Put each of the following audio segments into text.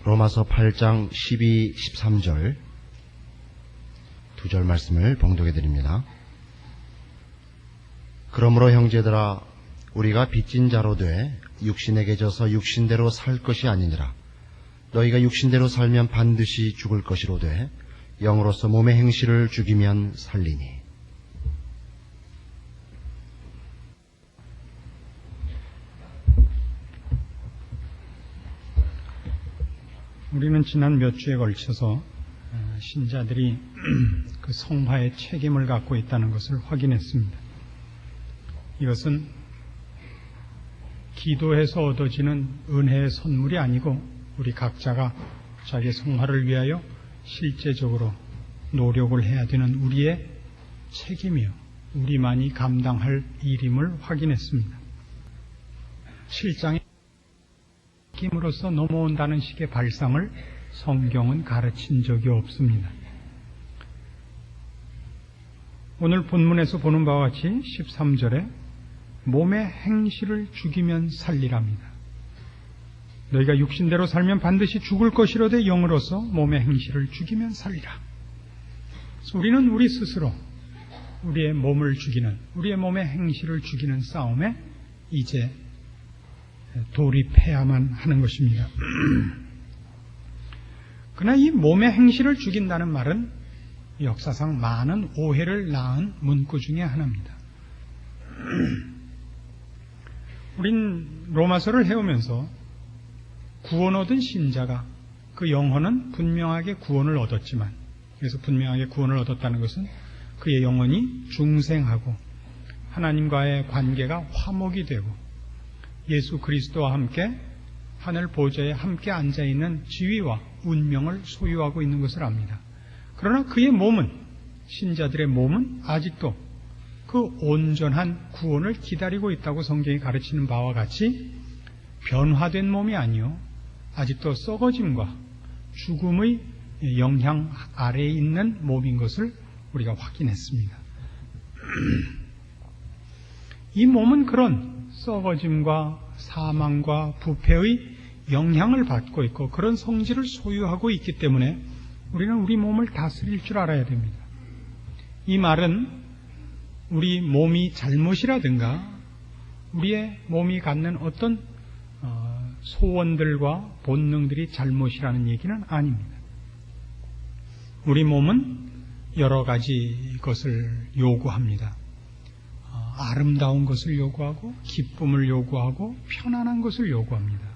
로마서 8장 12, 13절 두 절 말씀을 봉독해 드립니다. 그러므로 형제들아 우리가 빚진 자로 돼 육신에게 져서 육신대로 살 것이 아니니라. 너희가 육신대로 살면 반드시 죽을 것이로되 영으로서 몸의 행실을 죽이면 살리니. 우리는 지난 몇 주에 걸쳐서 신자들이 그 성화의 책임을 갖고 있다는 것을 확인했습니다. 이것은 기도해서 얻어지는 은혜의 선물이 아니고 우리 각자가 자기 성화를 위하여 실제적으로 노력을 해야 되는 우리의 책임이요, 우리만이 감당할 일임을 확인했습니다. 7장에 책임으로서 넘어온다는 식의 발상을 성경은 가르친 적이 없습니다. 오늘 본문에서 보는 바와 같이 13절에 몸의 행실을 죽이면 살리랍니다. 너희가 육신대로 살면 반드시 죽을 것이로되 영으로서 몸의 행실을 죽이면 살리라. 그래서 우리는 우리 스스로 우리의 몸을 죽이는, 우리의 몸의 행실을 죽이는 싸움에 이제 돌입해야만 하는 것입니다. 그러나 이 몸의 행실을 죽인다는 말은 역사상 많은 오해를 낳은 문구 중에 하나입니다. 우린 로마서를 해오면서 구원 얻은 신자가 그 영혼은 분명하게 구원을 얻었지만, 그래서 분명하게 구원을 얻었다는 것은 그의 영혼이 중생하고 하나님과의 관계가 화목이 되고 예수 그리스도와 함께 하늘 보좌에 함께 앉아있는 지위와 운명을 소유하고 있는 것을 압니다. 그러나 그의 몸은, 신자들의 몸은 아직도 그 온전한 구원을 기다리고 있다고 성경이 가르치는 바와 같이 변화된 몸이 아니요 아직도 썩어짐과 죽음의 영향 아래에 있는 몸인 것을 우리가 확인했습니다. 이 몸은 그런 썩어짐과 사망과 부패의 영향을 받고 있고 그런 성질을 소유하고 있기 때문에 우리는 우리 몸을 다스릴 줄 알아야 됩니다. 이 말은 우리 몸이 잘못이라든가 우리의 몸이 갖는 어떤 소원들과 본능들이 잘못이라는 얘기는 아닙니다. 우리 몸은 여러 가지 것을 요구합니다. 아름다운 것을 요구하고 기쁨을 요구하고 편안한 것을 요구합니다.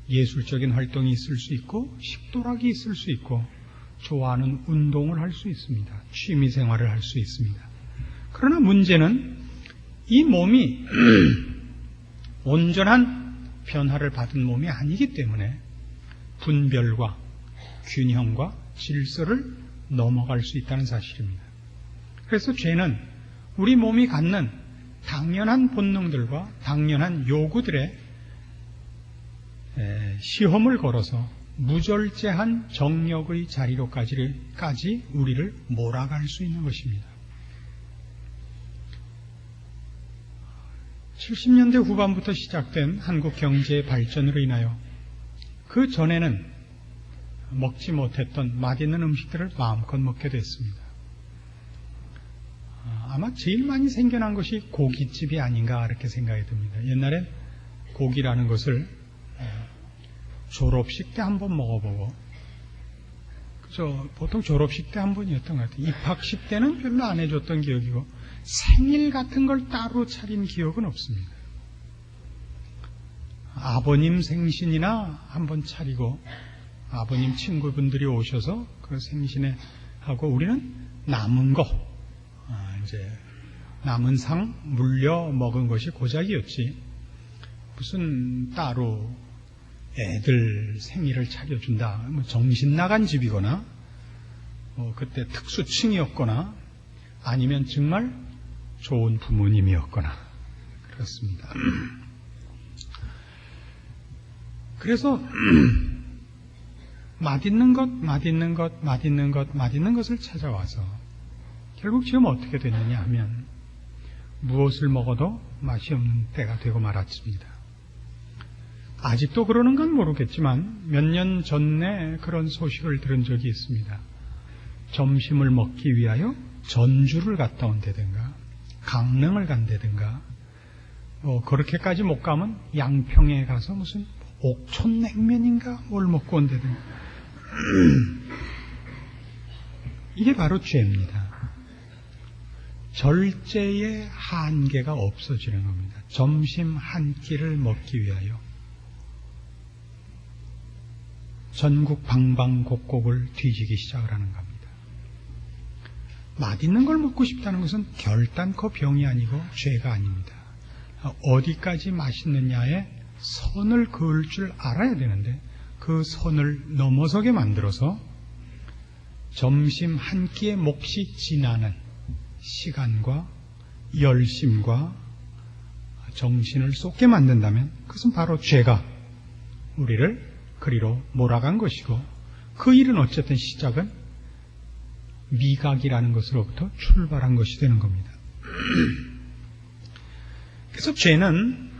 예술적인 활동이 있을 수 있고 식도락이 있을 수 있고 좋아하는 운동을 할 수 있습니다. 취미생활을 할 수 있습니다. 그러나 문제는 이 몸이 온전한 변화를 받은 몸이 아니기 때문에 분별과 균형과 질서를 넘어갈 수 있다는 사실입니다. 그래서 죄는 우리 몸이 갖는 당연한 본능들과 당연한 요구들에 시험을 걸어서 무절제한 정력의 자리로까지 우리를 몰아갈 수 있는 것입니다. 70년대 후반부터 시작된 한국 경제의 발전으로 인하여 그 전에는 먹지 못했던 맛있는 음식들을 마음껏 먹게 됐습니다. 아마 제일 많이 생겨난 것이 고깃집이 아닌가 이렇게 생각이 듭니다. 옛날엔 고기라는 것을 졸업식 때 한 번 먹어보고, 그죠? 보통 졸업식 때 한 번이었던 것 같아요. 입학식 때는 별로 안 해줬던 기억이고 생일 같은 걸 따로 차린 기억은 없습니다. 아버님 생신이나 한 번 차리고 아버님 친구분들이 오셔서 그 생신에 하고 우리는 남은 거, 이제 남은 상 물려 먹은 것이 고작이었지 무슨 따로 애들 생일을 차려준다, 뭐 정신 나간 집이거나 그때 특수층이었거나 아니면 정말 좋은 부모님이었거나 그렇습니다. 그래서 맛있는 것을 찾아와서 결국 지금 어떻게 됐느냐 하면 무엇을 먹어도 맛이 없는 때가 되고 말았습니다. 아직도 그러는 건 모르겠지만 몇 년 전에 그런 소식을 들은 적이 있습니다. 점심을 먹기 위하여 전주를 갔다 온다든가 강릉을 간다든가 그렇게까지 못 가면 양평에 가서 무슨 옥천냉면인가 뭘 먹고 온다든가 이게 바로 죄입니다. 절제의 한계가 없어지는 겁니다. 점심 한 끼를 먹기 위하여 전국 방방곡곡을 뒤지기 시작을 하는 겁니다. 맛있는 걸 먹고 싶다는 것은 결단코 병이 아니고 죄가 아닙니다. 어디까지 맛있느냐에 선을 그을 줄 알아야 되는데 그 선을 넘어서게 만들어서 점심 한 끼의 몫이 지나는 시간과 열심과 정신을 쏟게 만든다면 그것은 바로 죄가 우리를 그리로 몰아간 것이고 그 일은 어쨌든 시작은 미각이라는 것으로부터 출발한 것이 되는 겁니다. 그래서 죄는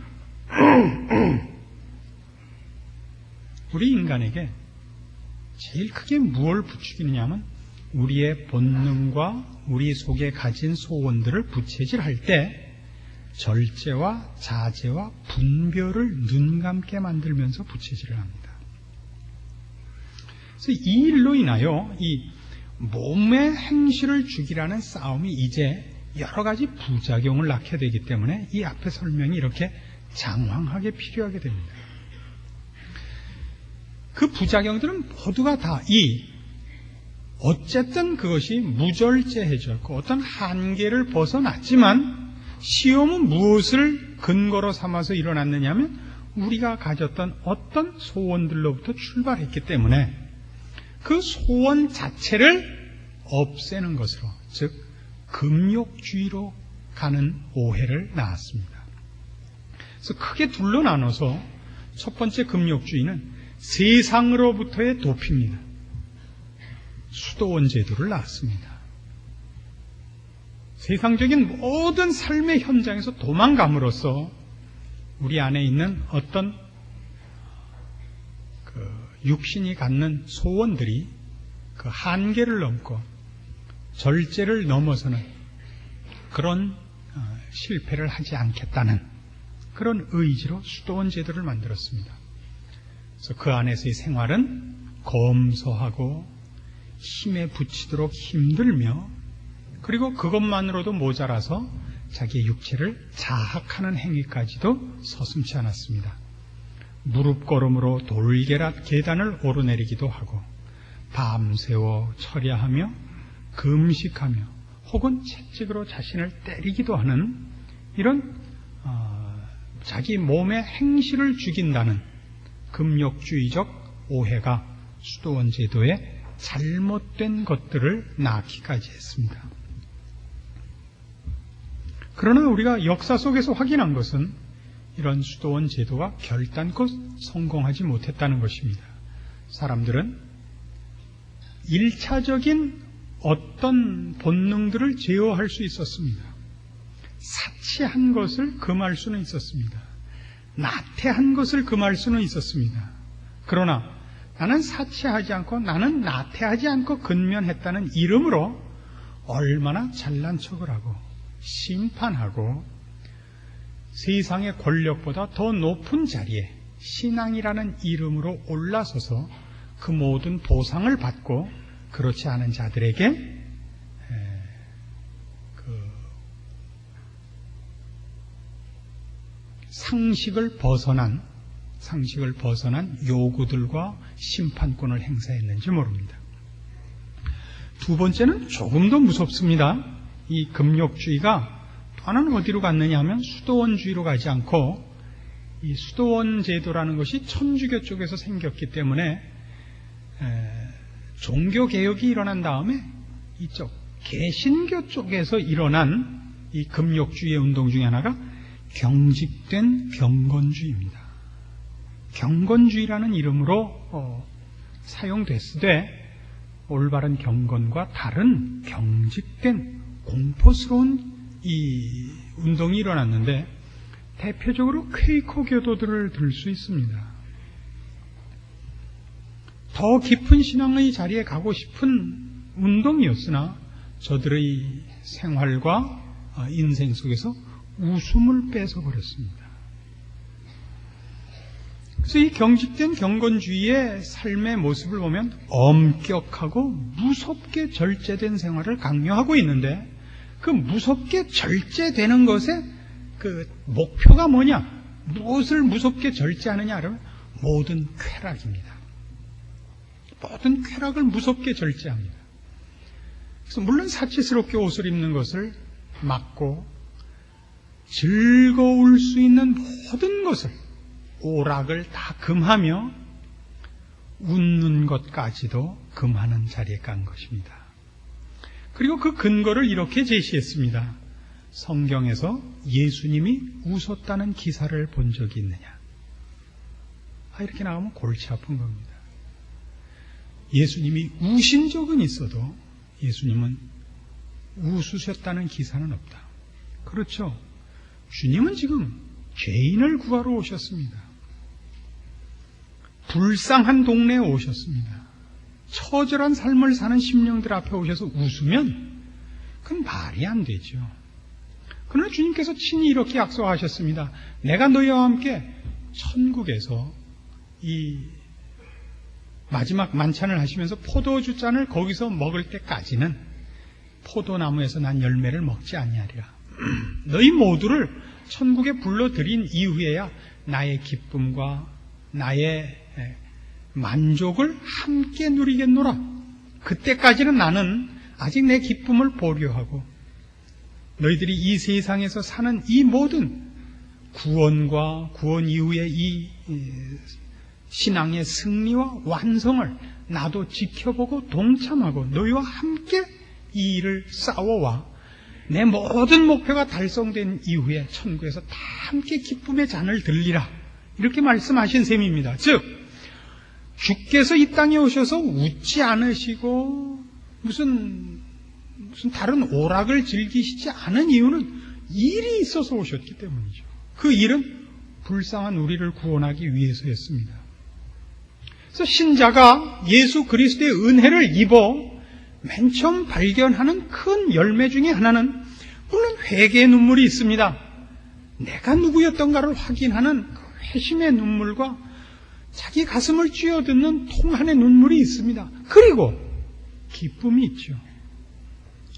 우리 인간에게 제일 크게 무엇을 부추기느냐 하면 우리의 본능과 우리 속에 가진 소원들을 부채질할 때 절제와 자제와 분별을 눈감게 만들면서 부채질을 합니다. 그래서 이 일로 인하여 이 몸의 행실을 죽이라는 싸움이 이제 여러 가지 부작용을 낳게 되기 때문에 이 앞에 설명이 이렇게 장황하게 필요하게 됩니다. 그 부작용들은 모두가 다 어쨌든 그것이 무절제해졌고 어떤 한계를 벗어났지만 시험은 무엇을 근거로 삼아서 일어났느냐면 우리가 가졌던 어떤 소원들로부터 출발했기 때문에 그 소원 자체를 없애는 것으로, 즉 금욕주의로 가는 오해를 낳았습니다. 그래서 크게 둘로 나눠서 첫 번째 금욕주의는 세상으로부터의 도피입니다. 수도원 제도를 낳았습니다. 세상적인 모든 삶의 현장에서 도망감으로써 우리 안에 있는 어떤 육신이 갖는 소원들이 그 한계를 넘고 절제를 넘어서는 그런 실패를 하지 않겠다는 그런 의지로 수도원 제도를 만들었습니다. 그래서 그 안에서의 생활은 검소하고 힘에 부치도록 힘들며 그리고 그것만으로도 모자라서 자기의 육체를 자학하는 행위까지도 서슴지 않았습니다. 무릎걸음으로 돌계란 계단을 오르내리기도 하고 밤새워 철야하며 금식하며 혹은 채찍으로 자신을 때리기도 하는 이런 자기 몸의 행실을 죽인다는 금욕주의적 오해가 수도원 제도의 잘못된 것들을 낳기까지 했습니다. 그러나 우리가 역사 속에서 확인한 것은 이런 수도원 제도가 결단코 성공하지 못했다는 것입니다. 사람들은 1차적인 어떤 본능들을 제어할 수 있었습니다. 사치한 것을 금할 수는 있었습니다. 나태한 것을 금할 수는 있었습니다. 그러나 나는 사치하지 않고 나는 나태하지 않고 근면했다는 이름으로 얼마나 잘난 척을 하고 심판하고 세상의 권력보다 더 높은 자리에 신앙이라는 이름으로 올라서서 그 모든 보상을 받고 그렇지 않은 자들에게 상식을 벗어난 요구들과 심판권을 행사했는지 모릅니다. 두 번째는 조금 더 무섭습니다. 이 금욕주의가 또 하나는 어디로 갔느냐 하면 수도원주의로 가지 않고 이 수도원 제도라는 것이 천주교 쪽에서 생겼기 때문에 종교개혁이 일어난 다음에 이쪽 개신교 쪽에서 일어난 이 금욕주의의 운동 중에 하나가 경직된 경건주의입니다. 경건주의라는 이름으로 사용됐으되 올바른 경건과 다른 경직된 공포스러운 이 운동이 일어났는데 대표적으로 퀘이커 교도들을 들 수 있습니다. 더 깊은 신앙의 자리에 가고 싶은 운동이었으나 저들의 생활과 인생 속에서 웃음을 뺏어버렸습니다. 그래서 이 경직된 경건주의의 삶의 모습을 보면 엄격하고 무섭게 절제된 생활을 강요하고 있는데, 그 무섭게 절제되는 것의 그 목표가 뭐냐? 무엇을 무섭게 절제하느냐? 모든 쾌락입니다. 모든 쾌락을 무섭게 절제합니다. 그래서 물론 사치스럽게 옷을 입는 것을 막고 즐거울 수 있는 모든 것을, 오락을 다 금하며 웃는 것까지도 금하는 자리에 간 것입니다. 그리고 그 근거를 이렇게 제시했습니다. 성경에서 예수님이 웃었다는 기사를 본 적이 있느냐? 이렇게 나오면 골치 아픈 겁니다. 예수님이 우신 적은 있어도 예수님은 웃으셨다는 기사는 없다. 그렇죠. 주님은 지금 죄인을 구하러 오셨습니다. 불쌍한 동네에 오셨습니다. 처절한 삶을 사는 심령들 앞에 오셔서 웃으면 그건 말이 안 되죠. 그러나 주님께서 친히 이렇게 약속하셨습니다. 내가 너희와 함께 천국에서 이 마지막 만찬을 하시면서 포도주 잔을 거기서 먹을 때까지는 포도나무에서 난 열매를 먹지 아니하리라. 너희 모두를 천국에 불러들인 이후에야 나의 기쁨과 나의 만족을 함께 누리겠노라. 그때까지는 나는 아직 내 기쁨을 보류하고 너희들이 이 세상에서 사는 이 모든 구원과 구원 이후의 이 신앙의 승리와 완성을 나도 지켜보고 동참하고 너희와 함께 이 일을 싸워와 내 모든 목표가 달성된 이후에 천국에서 다 함께 기쁨의 잔을 들리라. 이렇게 말씀하신 셈입니다. 즉 주께서 이 땅에 오셔서 웃지 않으시고 무슨 다른 오락을 즐기시지 않은 이유는 일이 있어서 오셨기 때문이죠. 그 일은 불쌍한 우리를 구원하기 위해서였습니다. 그래서 신자가 예수 그리스도의 은혜를 입어 맨 처음 발견하는 큰 열매 중에 하나는 물론 회개의 눈물이 있습니다. 내가 누구였던가를 확인하는 그 회심의 눈물과 자기 가슴을 쥐어듣는 통한의 눈물이 있습니다. 그리고 기쁨이 있죠.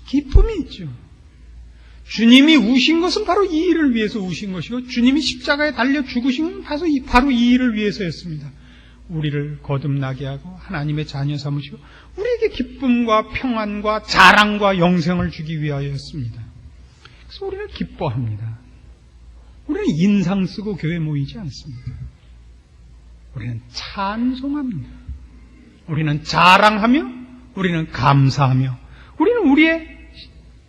기쁨이 있죠. 주님이 우신 것은 바로 이 일을 위해서 우신 것이고 주님이 십자가에 달려 죽으신 것은 바로 이 일을 위해서였습니다. 우리를 거듭나게 하고 하나님의 자녀 삼으시고 우리에게 기쁨과 평안과 자랑과 영생을 주기 위하여였습니다. 그래서 우리는 기뻐합니다. 우리는 인상 쓰고 교회 모이지 않습니다. 우리는 찬송합니다. 우리는 자랑하며 우리는 감사하며 우리는 우리의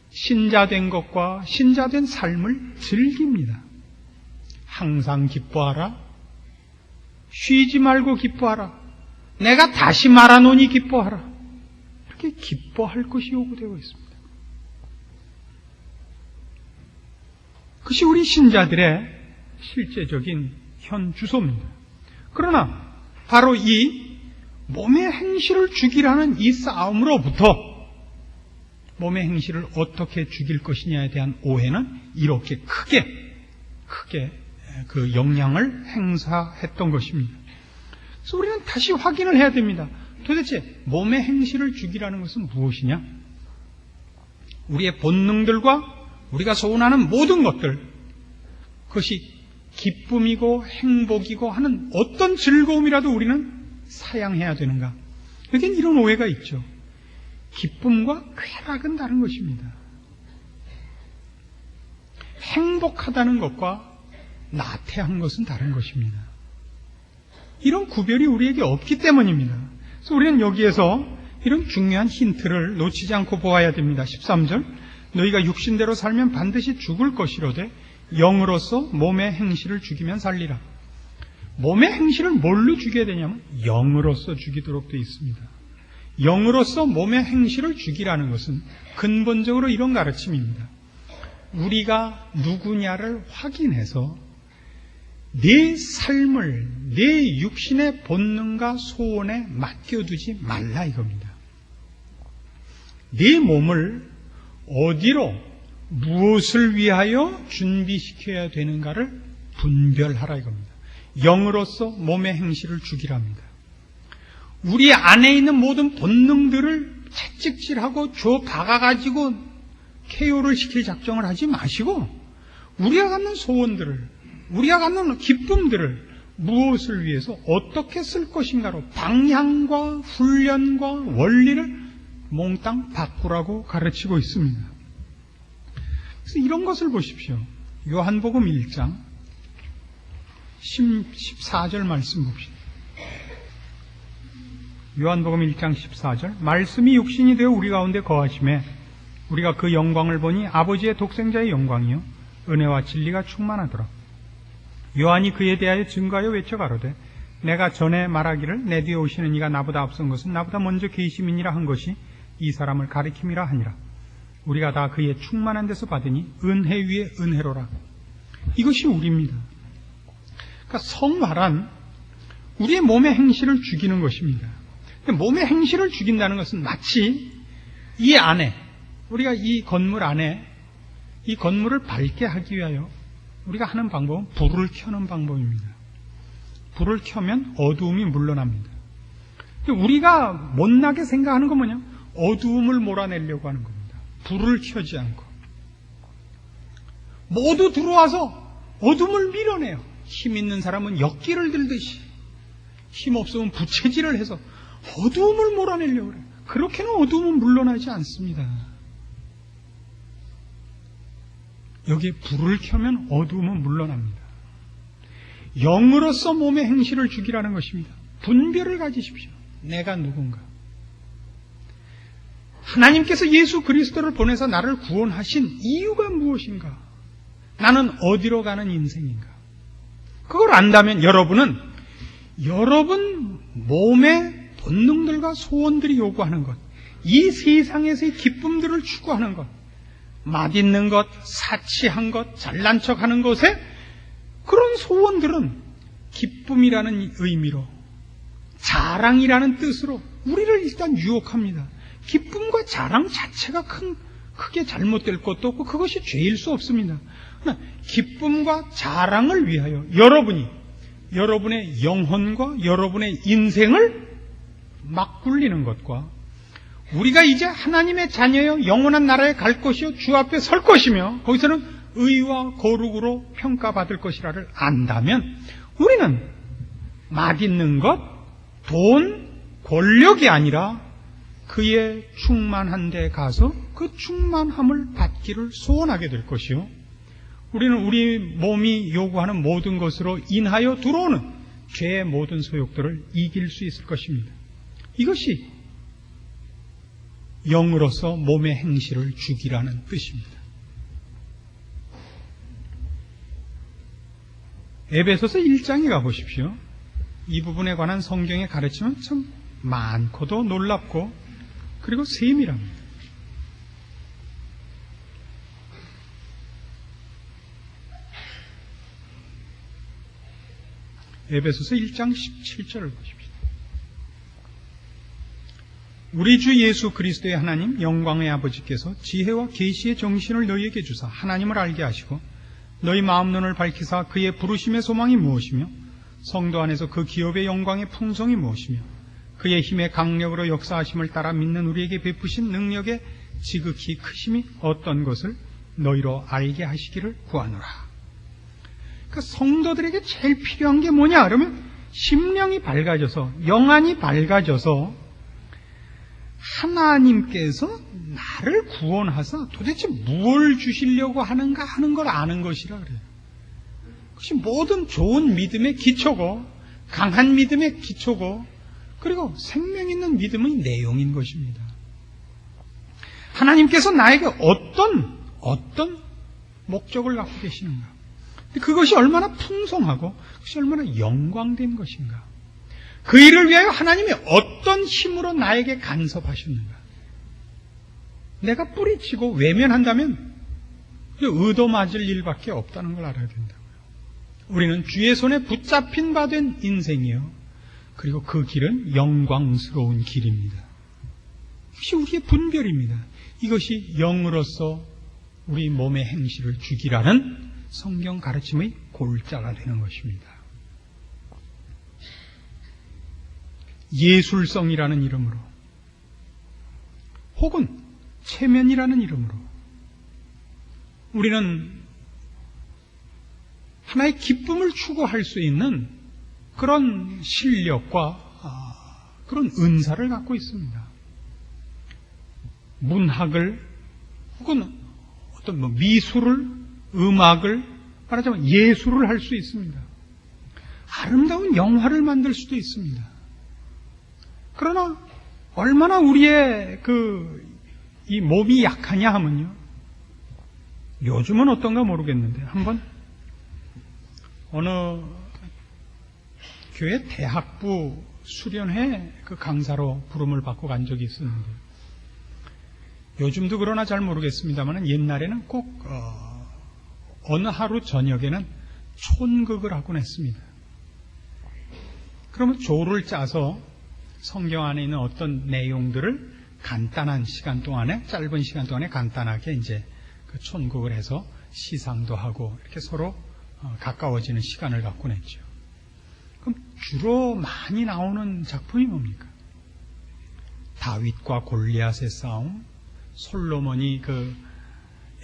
신자된 것과 신자된 삶을 즐깁니다. 항상 기뻐하라. 쉬지 말고 기뻐하라. 내가 다시 말하노니 기뻐하라. 이렇게 기뻐할 것이 요구되어 있습니다. 그것이 우리 신자들의 실제적인 현 주소입니다. 그러나 바로 이 몸의 행실을 죽이라는 이 싸움으로부터 몸의 행실을 어떻게 죽일 것이냐에 대한 오해는 이렇게 크게 그 영향을 행사했던 것입니다. 그래서 우리는 다시 확인을 해야 됩니다. 도대체 몸의 행실을 죽이라는 것은 무엇이냐? 우리의 본능들과 우리가 소원하는 모든 것들, 그것이 기쁨이고 행복이고 하는 어떤 즐거움이라도 우리는 사양해야 되는가? 여기는 이런 오해가 있죠. 기쁨과 쾌락은 다른 것입니다. 행복하다는 것과 나태한 것은 다른 것입니다. 이런 구별이 우리에게 없기 때문입니다. 그래서 우리는 여기에서 이런 중요한 힌트를 놓치지 않고 보아야 됩니다. 13절 너희가 육신대로 살면 반드시 죽을 것이로되 영으로서 몸의 행실을 죽이면 살리라. 몸의 행실을 뭘로 죽여야 되냐면 영으로서 죽이도록 되어 있습니다. 영으로서 몸의 행실을 죽이라는 것은 근본적으로 이런 가르침입니다. 우리가 누구냐를 확인해서 내 삶을 내 육신의 본능과 소원에 맡겨두지 말라 이겁니다. 내 몸을 어디로 무엇을 위하여 준비시켜야 되는가를 분별하라 이겁니다. 영으로서 몸의 행실을 죽이랍니다. 우리 안에 있는 모든 본능들을 채찍질하고 줘 박아가지고 KO를 시킬 작정을 하지 마시고 우리가 갖는 소원들을, 우리가 갖는 기쁨들을 무엇을 위해서 어떻게 쓸 것인가로 방향과 훈련과 원리를 몽땅 바꾸라고 가르치고 있습니다. 그래서 이런 것을 보십시오. 요한복음 1장 14절 말씀 봅시다. 요한복음 1장 14절 말씀이 육신이 되어 우리 가운데 거하심에 우리가 그 영광을 보니 아버지의 독생자의 영광이요 은혜와 진리가 충만하더라. 요한이 그에 대하여 증거하여 외쳐 가로되 내가 전에 말하기를 내 뒤에 오시는 이가 나보다 앞선 것은 나보다 먼저 계심이니라 한 것이 이 사람을 가리킴이라 하니라. 우리가 다 그의 충만한 데서 받으니 은혜 위에 은혜로라. 이것이 우리입니다. 그러니까 성화란 우리의 몸의 행실을 죽이는 것입니다. 몸의 행실을 죽인다는 것은 마치 이 안에, 우리가 이 건물 안에 이 건물을 밝게 하기 위하여 우리가 하는 방법은 불을 켜는 방법입니다. 불을 켜면 어두움이 물러납니다. 우리가 못나게 생각하는 건 뭐냐? 어두움을 몰아내려고 하는 겁니다. 불을 켜지 않고 모두 들어와서 어둠을 밀어내요. 힘 있는 사람은 역기를 들듯이, 힘 없으면 부채질을 해서 어두움을 몰아내려고 그래요. 그렇게는 어두움은 물러나지 않습니다. 여기에 불을 켜면 어두움은 물러납니다. 영으로서 몸의 행실을 죽이라는 것입니다. 분별을 가지십시오. 내가 누군가. 하나님께서 예수 그리스도를 보내서 나를 구원하신 이유가 무엇인가? 나는 어디로 가는 인생인가? 그걸 안다면 여러분은 여러분 몸의 본능들과 소원들이 요구하는 것, 이 세상에서의 기쁨들을 추구하는 것, 맛있는 것, 사치한 것, 잘난 척하는 것에 그런 소원들은 기쁨이라는 의미로, 자랑이라는 뜻으로 우리를 일단 유혹합니다. 기쁨과 자랑 자체가 크게 잘못될 것도 없고 그것이 죄일 수 없습니다. 그러나 기쁨과 자랑을 위하여 여러분이 여러분의 영혼과 여러분의 인생을 막 굴리는 것과 우리가 이제 하나님의 자녀여 영원한 나라에 갈 것이요 주 앞에 설 것이며 거기서는 의와 거룩으로 평가받을 것이라를 안다면 우리는 맛있는 것, 돈, 권력이 아니라 그의 충만한 데 가서 그 충만함을 받기를 소원하게 될 것이요, 우리는 우리 몸이 요구하는 모든 것으로 인하여 들어오는 죄의 모든 소욕들을 이길 수 있을 것입니다. 이것이 영으로서 몸의 행실을 죽이라는 뜻입니다. 에베소서 1장에 가보십시오. 이 부분에 관한 성경의 가르침은 참 많고도 놀랍고 그리고 세밀합니다. 에베소서 1장 17절을 보십시오. 우리 주 예수 그리스도의 하나님 영광의 아버지께서 지혜와 계시의 정신을 너희에게 주사 하나님을 알게 하시고 너희 마음눈을 밝히사 그의 부르심의 소망이 무엇이며 성도 안에서 그 기업의 영광의 풍성이 무엇이며 그의 힘의 강력으로 역사하심을 따라 믿는 우리에게 베푸신 능력의 지극히 크심이 어떤 것을 너희로 알게 하시기를 구하노라. 그 성도들에게 제일 필요한 게 뭐냐 그러면 심령이 밝아져서 영안이 밝아져서 하나님께서 나를 구원하사 도대체 무엇을 주시려고 하는가 하는 걸 아는 것이라 그래요. 그것이 모든 좋은 믿음의 기초고 강한 믿음의 기초고 그리고 생명 있는 믿음의 내용인 것입니다. 하나님께서 나에게 어떤 목적을 갖고 계시는가, 그것이 얼마나 풍성하고 그것이 얼마나 영광된 것인가, 그 일을 위하여 하나님이 어떤 힘으로 나에게 간섭하셨는가. 내가 뿌리치고 외면한다면 의도 맞을 일밖에 없다는 걸 알아야 된다고요. 우리는 주의 손에 붙잡힌 바 된 인생이요. 그리고 그 길은 영광스러운 길입니다. 이것이 우리의 분별입니다. 이것이 영으로서 우리 몸의 행실을 죽이라는 성경 가르침의 골자가 되는 것입니다. 예술성이라는 이름으로 혹은 체면이라는 이름으로 우리는 하나의 기쁨을 추구할 수 있는 그런 실력과 그런 은사를 갖고 있습니다. 문학을 혹은 어떤 미술을, 음악을, 말하자면 예술을 할 수 있습니다. 아름다운 영화를 만들 수도 있습니다. 그러나 얼마나 우리의 이 몸이 약하냐 하면요. 요즘은 어떤가 모르겠는데 한번 어느 교회 대학부 수련회 그 강사로 부름을 받고 간 적이 있었는데 요즘도 그러나 잘 모르겠습니다만 옛날에는 꼭 어느 하루 저녁에는 촌극을 하곤 했습니다. 그러면 조를 짜서 성경 안에 있는 어떤 내용들을 간단한 시간 동안에, 짧은 시간 동안에 간단하게 이제 그 촌극을 해서 시상도 하고 이렇게 서로 가까워지는 시간을 갖곤 했죠. 그럼 주로 많이 나오는 작품이 뭡니까? 다윗과 골리앗의 싸움, 솔로몬이 그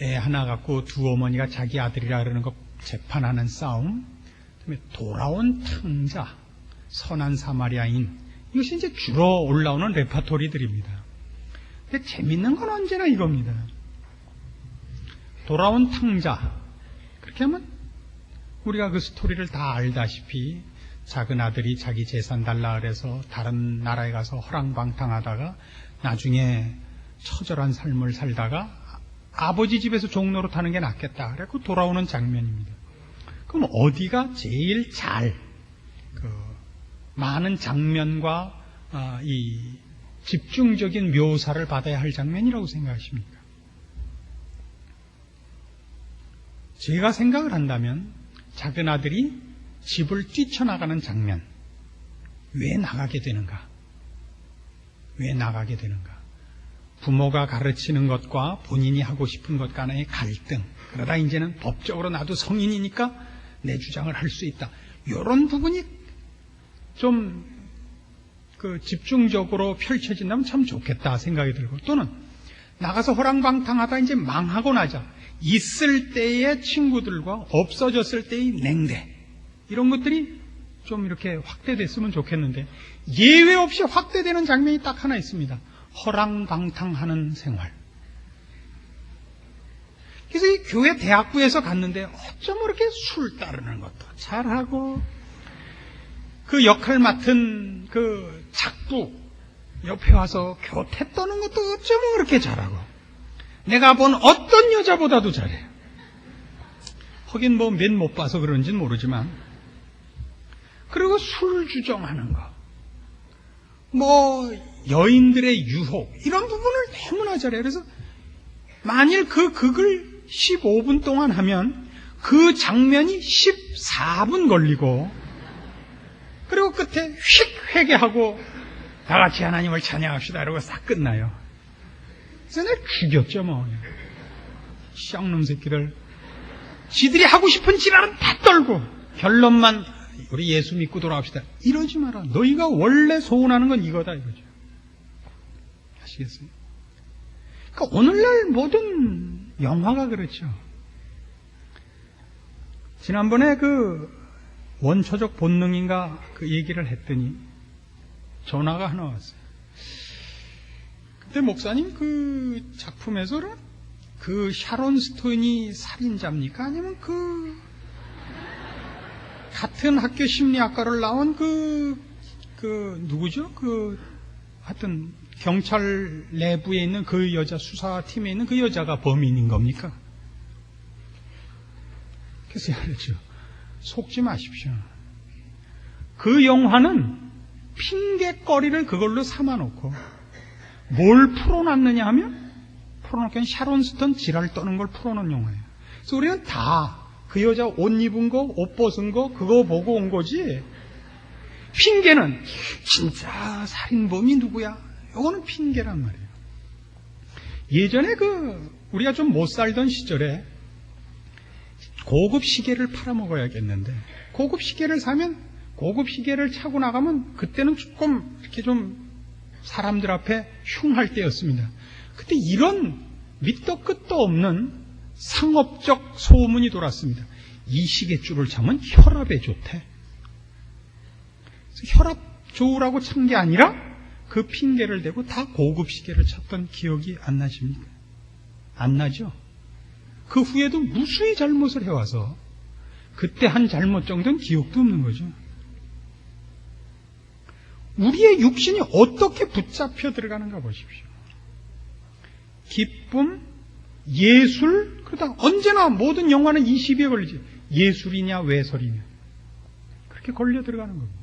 애 하나 갖고 두 어머니가 자기 아들이라 그러는 거 재판하는 싸움, 그다음에 돌아온 탕자, 선한 사마리아인, 이것이 이제 주로 올라오는 레파토리들입니다. 근데 재밌는 건 언제나 이겁니다. 돌아온 탕자, 그렇게 하면 우리가 그 스토리를 다 알다시피 작은 아들이 자기 재산 달라 그래서 다른 나라에 가서 허랑방탕하다가 나중에 처절한 삶을 살다가 아버지 집에서 종로로 타는 게 낫겠다 그래서 돌아오는 장면입니다. 그럼 어디가 제일 많은 장면과 이 집중적인 묘사를 받아야 할 장면이라고 생각하십니까? 제가 생각을 한다면 작은 아들이 집을 뛰쳐나가는 장면, 왜 나가게 되는가? 왜 나가게 되는가? 부모가 가르치는 것과 본인이 하고 싶은 것 간의 갈등, 그러다 이제는 법적으로 나도 성인이니까 내 주장을 할 수 있다. 이런 부분이 좀 집중적으로 펼쳐진다면 참 좋겠다 생각이 들고, 또는 나가서 호랑방탕하다 이제 망하고 나자 있을 때의 친구들과 없어졌을 때의 냉대, 이런 것들이 좀 이렇게 확대됐으면 좋겠는데 예외 없이 확대되는 장면이 딱 하나 있습니다. 허랑방탕하는 생활. 그래서 이 교회 대학부에서 갔는데 어쩜 그렇게 술 따르는 것도 잘하고 그 역할 맡은 그 작부 옆에 와서 교태 떠는 것도 어쩜 그렇게 잘하고 내가 본 어떤 여자보다도 잘해요. 하긴 뭐 몇 못 봐서 그런지는 모르지만, 그리고 술 주정하는 거, 뭐 여인들의 유혹, 이런 부분을 너무나 잘해요. 그래서 만일 그 극을 15분 동안 하면 그 장면이 14분 걸리고, 그리고 끝에 휙 회개하고 다 같이 하나님을 찬양합시다 이러고 싹 끝나요. 그래서 내가 죽였죠 뭐. 쌍놈 새끼들, 지들이 하고 싶은 지랄은 다 떨고 결론만 우리 예수 믿고 돌아갑시다 이러지 마라. 너희가 원래 소원하는 건 이거다 이거죠. 아시겠어요? 그러니까 오늘날 모든 영화가 그렇죠. 지난번에 그 원초적 본능인가 그 얘기를 했더니 전화가 하나 왔어요. 그때 목사님 그 작품에서는 그 샤론 스톤이 살인자입니까? 아니면 그 같은 학교 심리학과를 나온 누구죠? 하여튼 경찰 내부에 있는 그 여자, 수사팀에 있는 그 여자가 범인인 겁니까? 그래서 말했죠. 속지 마십시오. 그 영화는 핑계거리를 그걸로 삼아놓고 뭘 풀어놨느냐 하면, 풀어놓기엔 샤론 스톤 지랄 떠는 걸 풀어놓은 영화예요. 그래서 우리는 다 그 여자 옷 입은 거, 옷 벗은 거, 그거 보고 온 거지. 핑계는 진짜 살인범이 누구야? 이거는 핑계란 말이에요. 예전에 우리가 좀 못 살던 시절에 고급 시계를 팔아먹어야겠는데, 고급 시계를 사면, 고급 시계를 차고 나가면, 그때는 조금 이렇게 좀 사람들 앞에 흉할 때였습니다. 그때 이런 밑도 끝도 없는 상업적 소문이 돌았습니다. 이 시계줄을 차면 혈압에 좋대. 혈압 좋으라고 찬 게 아니라 그 핑계를 대고 다 고급 시계를 찼던 기억이 안 나십니까? 안 나죠? 그 후에도 무수히 잘못을 해와서 그때 한 잘못 정도는 기억도 없는 거죠. 우리의 육신이 어떻게 붙잡혀 들어가는가 보십시오. 기쁨, 예술, 그러다 언제나 모든 영화는 이 시비에 걸리지. 예술이냐 외설이냐. 그렇게 걸려 들어가는 겁니다.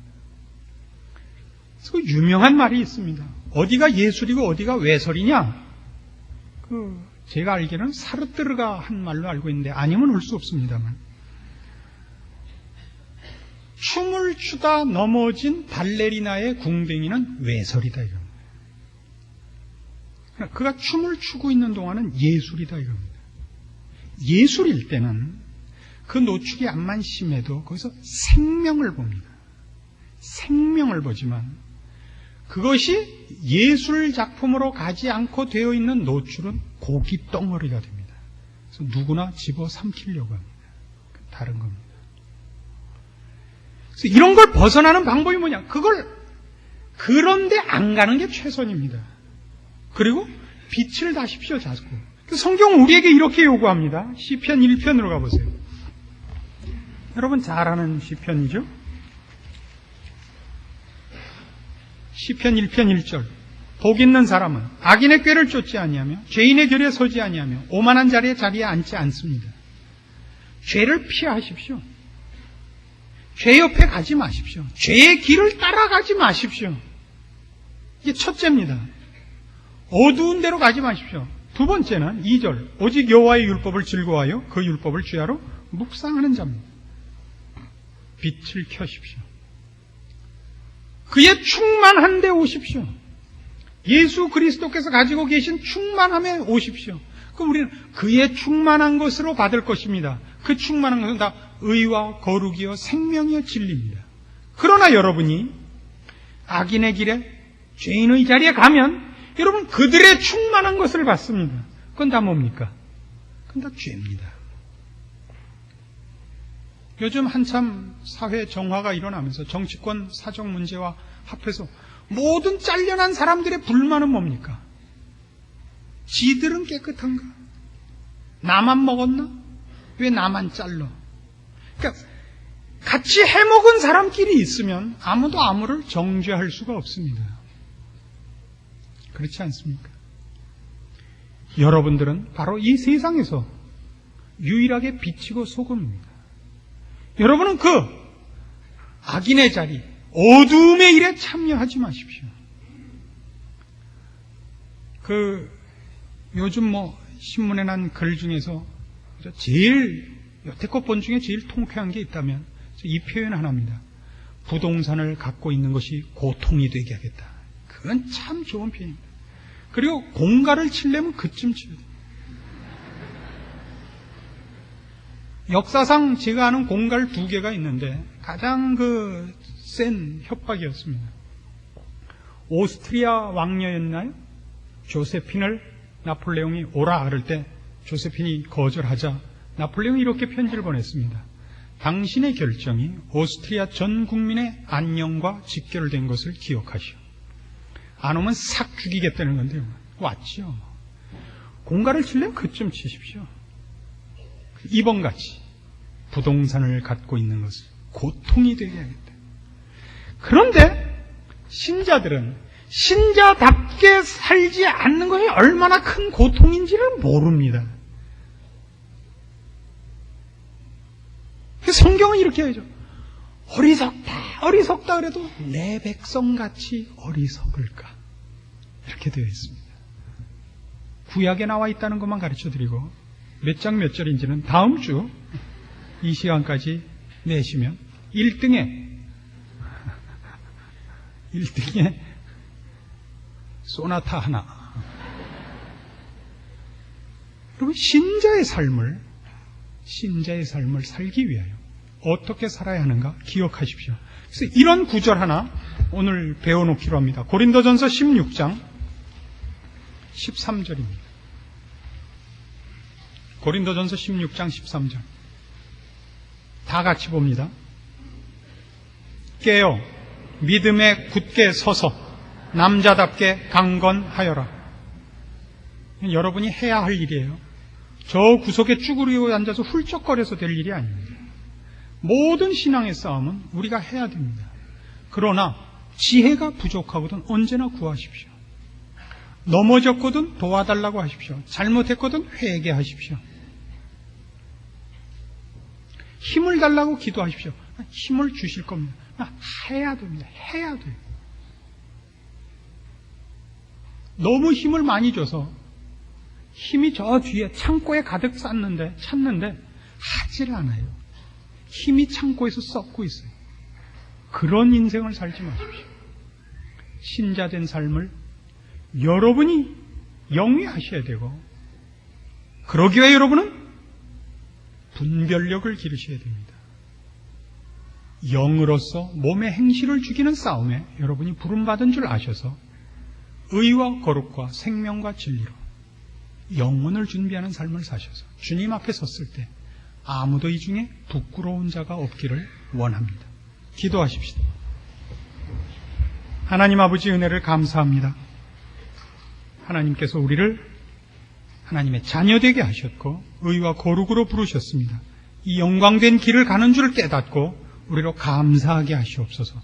그래서 유명한 말이 있습니다. 어디가 예술이고 어디가 외설이냐? 제가 알기로는 사르트르가 한 말로 알고 있는데 아니면 올 수 없습니다만, 춤을 추다 넘어진 발레리나의 궁뎅이는 외설이다 이겁니다. 그가 춤을 추고 있는 동안은 예술이다 이겁니다. 예술일 때는 그 노축이 암만 심해도 거기서 생명을 봅니다. 생명을 보지만 그것이 예술 작품으로 가지 않고 되어 있는 노출은 고기 덩어리가 됩니다. 그래서 누구나 집어삼키려고 합니다. 다른 겁니다. 그래서 이런 걸 벗어나는 방법이 뭐냐? 그런데 안 가는 게 최선입니다. 그리고 빛을 다십시오, 자꾸. 성경은 우리에게 이렇게 요구합니다. 시편 1편으로 가보세요. 여러분 잘 아는 시편이죠? 시편 1편 1절. 복 있는 사람은 악인의 꾀를 쫓지 아니하며 죄인의 결에 서지 아니하며 오만한 자리에 앉지 않습니다. 죄를 피하십시오. 죄 옆에 가지 마십시오. 죄의 길을 따라가지 마십시오. 이게 첫째입니다. 어두운 데로 가지 마십시오. 두 번째는 2절. 오직 여호와의 율법을 즐거워하여 그 율법을 주야로 묵상하는 자입니다. 빛을 켜십시오. 그의 충만한 데 오십시오. 예수 그리스도께서 가지고 계신 충만함에 오십시오. 그럼 우리는 그의 충만한 것으로 받을 것입니다. 그 충만한 것은 다 의와 거룩이요 생명이요 진리입니다. 그러나 여러분이 악인의 길에 죄인의 자리에 가면 여러분 그들의 충만한 것을 받습니다. 그건 다 뭡니까? 그건 다 죄입니다. 요즘 한참 사회 정화가 일어나면서 정치권 사정 문제와 합해서 모든 잘려난 사람들의 불만은 뭡니까? 지들은 깨끗한가? 나만 먹었나? 왜 나만 잘러? 그러니까 같이 해먹은 사람끼리 있으면 아무도 아무를 정죄할 수가 없습니다. 그렇지 않습니까? 여러분들은 바로 이 세상에서 유일하게 빛이고 소금입니다. 여러분은 그 악인의 자리, 어두움의 일에 참여하지 마십시오. 요즘 신문에 난 글 중에서 여태껏 본 중에 제일 통쾌한 게 있다면 이 표현 하나입니다. 부동산을 갖고 있는 것이 고통이 되게 하겠다. 그건 참 좋은 표현입니다. 그리고 공가를 치려면 그쯤 쳐야 돼요. 역사상 제가 아는 공갈 2개가 있는데 가장 센 협박이었습니다. 오스트리아 왕녀였나요? 조세핀을 나폴레옹이 오라 그럴 때 조세핀이 거절하자 나폴레옹이 이렇게 편지를 보냈습니다. 당신의 결정이 오스트리아 전 국민의 안녕과 직결된 것을 기억하시오. 안 오면 싹 죽이겠다는 건데요. 왔죠. 공갈을 치려면 그쯤 치십시오. 2번같이 부동산을 갖고 있는 것을 고통이 되게 하겠다. 그런데 신자들은 신자답게 살지 않는 것이 얼마나 큰 고통인지를 모릅니다. 성경은 이렇게 하죠. 어리석다 그래도 내 백성같이 어리석을까? 이렇게 되어 있습니다. 구약에 나와 있다는 것만 가르쳐드리고 몇 장 몇 절인지는 다음 주 이 시간까지 내시면 1등에 소나타 하나. 여러분, 신자의 삶을 살기 위하여 어떻게 살아야 하는가 기억하십시오. 그래서 이런 구절 하나 오늘 배워놓기로 합니다. 고린도전서 16장 13절입니다. 고린도전서 16장 13절. 다 같이 봅니다. 깨어 믿음에 굳게 서서 남자답게 강건하여라. 여러분이 해야 할 일이에요. 저 구석에 쭈그리고 앉아서 훌쩍거려서 될 일이 아닙니다. 모든 신앙의 싸움은 우리가 해야 됩니다. 그러나 지혜가 부족하거든 언제나 구하십시오. 넘어졌거든 도와달라고 하십시오. 잘못했거든 회개하십시오. 힘을 달라고 기도하십시오. 힘을 주실 겁니다. 해야 됩니다. 해야 돼요. 너무 힘을 많이 줘서 힘이 저 뒤에 창고에 가득 찾는데 하질 않아요. 힘이 창고에서 썩고 있어요. 그런 인생을 살지 마십시오. 신자된 삶을 여러분이 영위하셔야 되고, 그러기 위해 여러분은 분별력을 기르셔야 됩니다. 영으로서 몸의 행실을 죽이는 싸움에 여러분이 부름받은 줄 아셔서 의와 거룩과 생명과 진리로 영혼을 준비하는 삶을 사셔서 주님 앞에 섰을 때 아무도 이 중에 부끄러운 자가 없기를 원합니다. 기도하십시다. 하나님 아버지, 은혜를 감사합니다. 하나님께서 우리를 하나님의 자녀되게 하셨고 의와 거룩으로 부르셨습니다. 이 영광된 길을 가는 줄 깨닫고 우리로 감사하게 하시옵소서.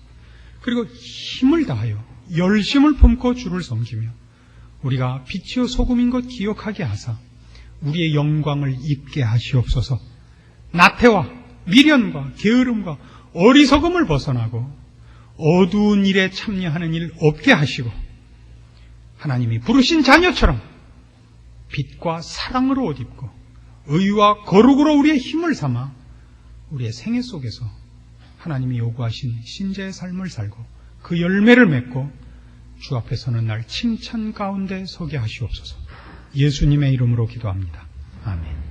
그리고 힘을 다하여 열심을 품고 주를 섬기며 우리가 빛이요 소금인 것 기억하게 하사 우리의 영광을 입게 하시옵소서. 나태와 미련과 게으름과 어리석음을 벗어나고 어두운 일에 참여하는 일 없게 하시고 하나님이 부르신 자녀처럼 빛과 사랑으로 옷 입고 의와 거룩으로 우리의 힘을 삼아 우리의 생애 속에서 하나님이 요구하신 신자의 삶을 살고 그 열매를 맺고 주 앞에 서는 날 칭찬 가운데 서게 하시옵소서. 예수님의 이름으로 기도합니다. 아멘.